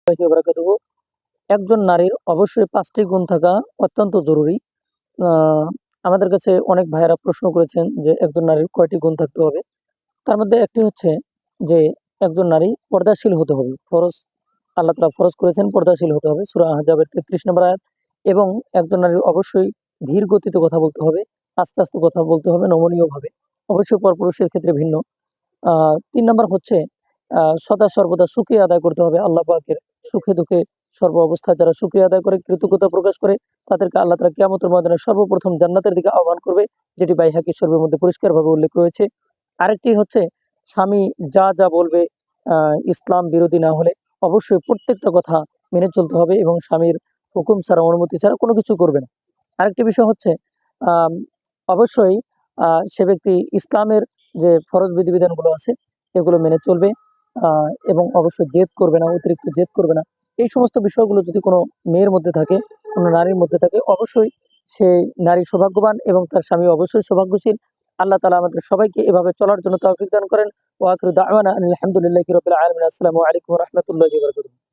বারাকাতুহু। একজন নারীর অবশ্যই ৫টি গুণ থাকা অত্যন্ত জরুরি। আ আমাদের কাছে অনেক ভাইয়েরা প্রশ্ন করেছেন যে একজন নারীর কয়টি গুণ থাকতে হবে? তার মধ্যে একটি হচ্ছে যে একজন নারী পর্দাশীল হতে হবে। আল্লাহ তাআলা ফরজ করেছেন পর্দাশীল হতে হবে। সূরা আহজাবের ৩৩ নম্বর আয়াত। এবং একজন নারীর অবশ্যই ধীর গতিতে কথা বলতে হবে, আস্তে, আস্তে কথা বলতে হবে নমনীয়ভাবে। অবশ্যই পরপুরুষের ক্ষেত্রে ভিন্ন। ৩ নাম্বার হচ্ছে সদা সর্বদা শুকরিয়া আদায় করতে হবে আল্লাহ পাকের। সুখে দুঃখে সর্ব অবস্থায় যারা শুকরিয়া আদায় করে, কৃতজ্ঞতা প্রকাশ করে, তাদেরকে আল্লাহ তাআলা কিয়ামতের ময়দানে সর্বপ্রথম জান্নাতের দিকে আহ্বান করবে, যেটি বাইহাকী শরীফের মধ্যে পরিষ্কারভাবে উল্লেখ রয়েছে। আরেকটি হচ্ছে স্বামী যা বলবে ইসলাম বিরোধী না হলে অবশ্যই প্রত্যেকটা কথা মেনে চলতে হবে এবং স্বামীর হুকুম ছাড়া, অনুমতি ছাড়া কোনো কিছু করবে না। আরেকটি বিষয় হচ্ছে আম অবশ্যই সে ব্যক্তি ইসলামের যে ফরজ বিধিবিধানগুলো আছে এগুলো মেনে চলবে এবং অবশ্যই জেদ করবে না, অতিরিক্ত জেদ করবে না। এই সমস্ত বিষয়গুলো যদি কোনো মেয়ের মধ্যে থাকে, কোনো নারীর মধ্যে থাকে, অবশ্যই সে নারী সৌভাগ্যবান এবং তার স্বামী অবশ্যই সৌভাগ্যশীল। আল্লাহ তাআলা আমাদের সবাইকে এভাবে চলার জন্য তৌফিক দান করেন। ওয়া আখিরু দাওয়ানা আনিল হামদুলিল্লাহি রাব্বিল আলামিন। আসসালামু আলাইকুম ওয়া রাহমাতুল্লাহি ওয়া বারাকাতুহু।